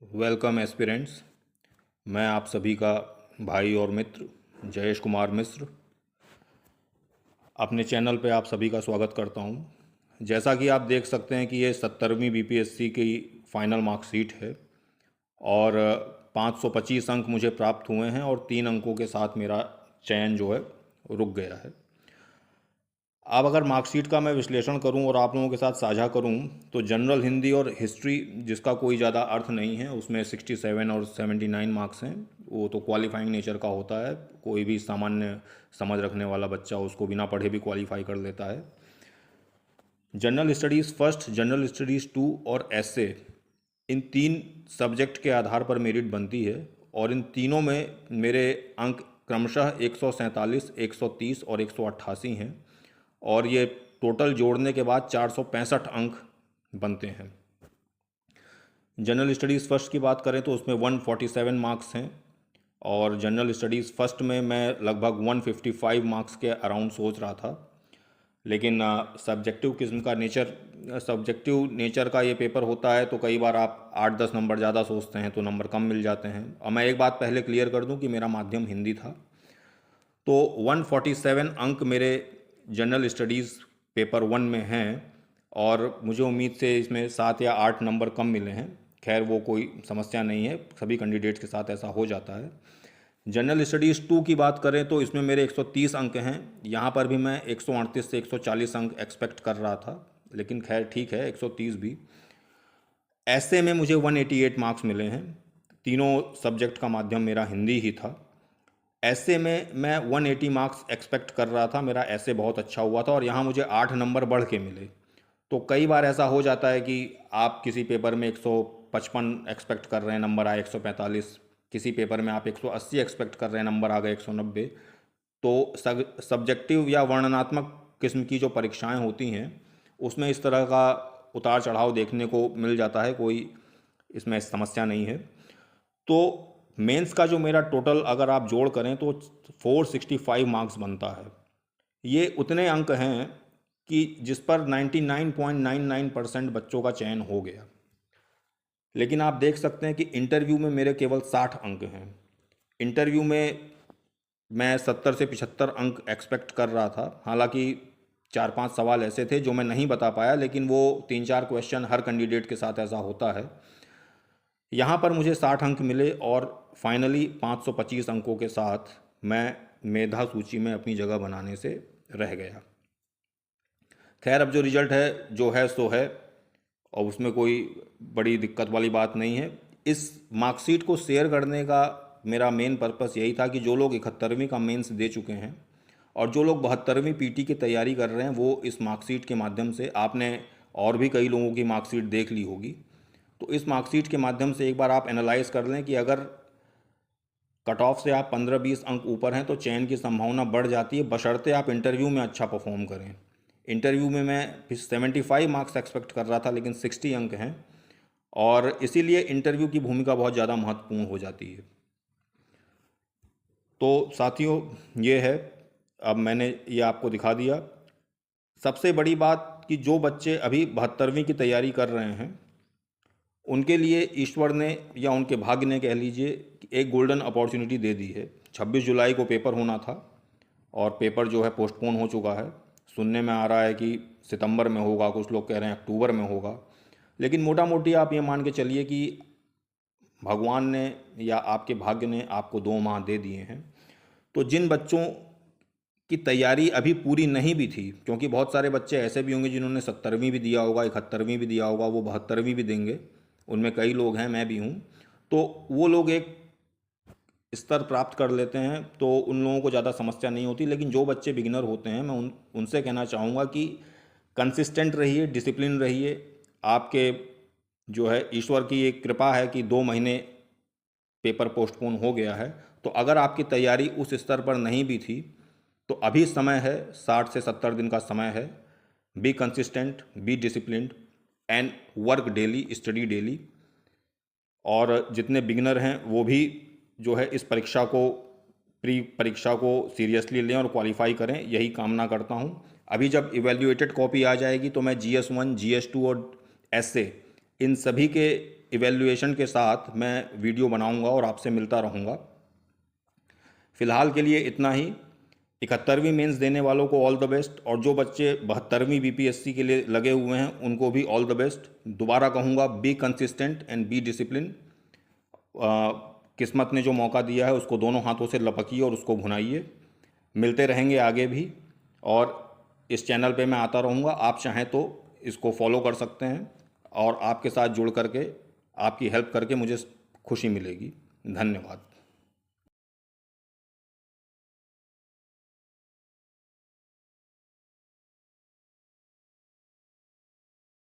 Welcome aspirants. मैं आप सभी का भाई और मित्र जयेश कुमार मिश्र अपने चैनल पे आप सभी का स्वागत करता हूँ। जैसा कि आप देख सकते हैं कि ये 70वीं बीपीएससी की फाइनल मार्कशीट है और 525 अंक मुझे प्राप्त हुए हैं और 3 अंकों के साथ मेरा चयन जो है रुक गया है। अब अगर मार्कशीट का मैं विश्लेषण करूं और आप लोगों के साथ साझा करूं तो जनरल हिंदी और हिस्ट्री, जिसका कोई ज़्यादा अर्थ नहीं है, उसमें 67 और 79 मार्क्स हैं। वो तो क्वालिफाइंग नेचर का होता है, कोई भी सामान्य समझ रखने वाला बच्चा उसको बिना पढ़े भी क्वालिफाई कर लेता है। General studies first, general studies two और एसे, इन 3 सब्जेक्ट के आधार पर मेरिट बनती है और इन तीनों में मेरे अंक क्रमशः 147, 130 और 188 हैं और ये टोटल जोड़ने के बाद 465 अंक बनते हैं। जनरल स्टडीज़ फर्स्ट की बात करें तो उसमें 147 मार्क्स हैं और जनरल स्टडीज़ फर्स्ट में मैं लगभग 155 मार्क्स के अराउंड सोच रहा था, लेकिन सब्जेक्टिव नेचर का ये पेपर होता है तो कई बार आप 8-10 नंबर ज़्यादा सोचते हैं तो नंबर कम मिल जाते हैं। और मैं एक बात पहले क्लियर कर दूं कि मेरा माध्यम हिंदी था, तो 147 अंक मेरे जनरल स्टडीज़ पेपर 1 में हैं और मुझे उम्मीद से इसमें 7 या 8 नंबर कम मिले हैं। खैर वो कोई समस्या नहीं है, सभी कैंडिडेट्स के साथ ऐसा हो जाता है। जनरल स्टडीज़ 2 की बात करें तो इसमें मेरे 130 अंक हैं। यहाँ पर भी मैं 138 से 140 अंक एक्सपेक्ट कर रहा था, लेकिन खैर ठीक है, 130 भी। ऐसे में मुझे 188 मार्क्स मिले हैं। तीनों सब्जेक्ट का माध्यम मेरा हिंदी ही था। ऐसे में मैं 180 मार्क्स एक्सपेक्ट कर रहा था, मेरा ऐसे बहुत अच्छा हुआ था और यहाँ मुझे 8 नंबर बढ़ के मिले। तो कई बार ऐसा हो जाता है कि आप किसी पेपर में 155 एक्सपेक्ट कर रहे हैं, नंबर आए 145, किसी पेपर में आप 180 एक्सपेक्ट कर रहे हैं, नंबर आ गए 190। तो सब्जेक्टिव या वर्णनात्मक किस्म की जो परीक्षाएं होती हैं उसमें इस तरह का उतार चढ़ाव देखने को मिल जाता है, कोई इसमें समस्या नहीं है। तो मेंस का जो मेरा टोटल अगर आप जोड़ करें तो 465 मार्क्स बनता है। ये उतने अंक हैं कि जिस पर 99.99% बच्चों का चयन हो गया। लेकिन आप देख सकते हैं कि इंटरव्यू में मेरे केवल 60 अंक हैं। इंटरव्यू में मैं 70 से 75 अंक एक्सपेक्ट कर रहा था, हालांकि 4-5 सवाल ऐसे थे जो मैं नहीं बता पाया, लेकिन वो 3-4 क्वेश्चन हर कैंडिडेट के साथ ऐसा होता है। यहाँ पर मुझे 60 अंक मिले और फाइनली 525 अंकों के साथ मैं मेधा सूची में अपनी जगह बनाने से रह गया। खैर अब जो रिजल्ट है जो है सो है और उसमें कोई बड़ी दिक्कत वाली बात नहीं है। इस मार्कशीट को शेयर करने का मेरा मेन पर्पस यही था कि जो लोग 71वीं का मेंस दे चुके हैं और जो लोग 72वीं पीटी की तैयारी कर रहे हैं वो इस मार्कशीट के माध्यम से, आपने और भी कई लोगों की मार्कशीट देख ली होगी, तो इस मार्कशीट के माध्यम से एक बार आप एनालाइज कर लें कि अगर कट ऑफ से आप 15-20 अंक ऊपर हैं तो चयन की संभावना बढ़ जाती है, बशर्ते आप इंटरव्यू में अच्छा परफॉर्म करें। इंटरव्यू में मैं 75 मार्क्स एक्सपेक्ट कर रहा था, लेकिन 60 अंक हैं और इसीलिए इंटरव्यू की भूमिका बहुत ज़्यादा महत्वपूर्ण हो जाती है। तो साथियों ये है, अब मैंने ये आपको दिखा दिया। सबसे बड़ी बात कि जो बच्चे अभी 72वीं की तैयारी कर रहे हैं उनके लिए ईश्वर ने या उनके भाग्य ने कह लीजिए कि एक गोल्डन अपॉर्चुनिटी दे दी है। 26 जुलाई को पेपर होना था और पेपर जो है पोस्टपोन हो चुका है। सुनने में आ रहा है कि सितंबर में होगा, कुछ लोग कह रहे हैं अक्टूबर में होगा, लेकिन मोटा मोटी आप ये मान के चलिए कि भगवान ने या आपके भाग्य ने आपको 2 माह दे दिए हैं। तो जिन बच्चों की तैयारी अभी पूरी नहीं भी थी, क्योंकि बहुत सारे बच्चे ऐसे भी होंगे जिन्होंने 70वीं भी दिया होगा, 71वीं भी दिया होगा, वो 72वीं भी देंगे, उनमें कई लोग हैं, मैं भी हूँ, तो वो लोग एक स्तर प्राप्त कर लेते हैं तो उन लोगों को ज़्यादा समस्या नहीं होती। लेकिन जो बच्चे बिगिनर होते हैं, मैं उनसे कहना चाहूँगा कि कंसिस्टेंट रहिए, डिसिप्लिन रहिए। आपके जो है ईश्वर की एक कृपा है कि 2 महीने पेपर पोस्टपोन हो गया है, तो अगर आपकी तैयारी उस स्तर पर नहीं भी थी तो अभी समय है, 60 से 70 दिन का समय है। Be consistent, be disciplined and work daily, study daily. और जितने बिगिनर हैं वो भी जो है इस परीक्षा को, प्री परीक्षा को सीरियसली लें और क्वालिफाई करें, यही कामना करता हूं। अभी जब इवेल्युएटेड कॉपी आ जाएगी तो मैं GS1, GS2 और एसए, इन सभी के इवैल्यूएशन के साथ मैं वीडियो बनाऊंगा और आपसे मिलता रहूँगा। फ़िलहाल के लिए इतना ही। 71वीं मेंस देने वालों को ऑल द बेस्ट, और जो बच्चे 72वीं बीपीएससी के लिए लगे हुए हैं उनको भी ऑल द बेस्ट। दोबारा कहूँगा, be consistent and be discipline. किस्मत ने जो मौका दिया है उसको दोनों हाथों से लपकिए और उसको भुनाइए। मिलते रहेंगे आगे भी, और इस चैनल पे मैं आता रहूँगा। आप चाहें तो इसको फॉलो कर सकते हैं, और आपके साथ जुड़ करके, आपकी हेल्प करके मुझे खुशी मिलेगी। धन्यवाद।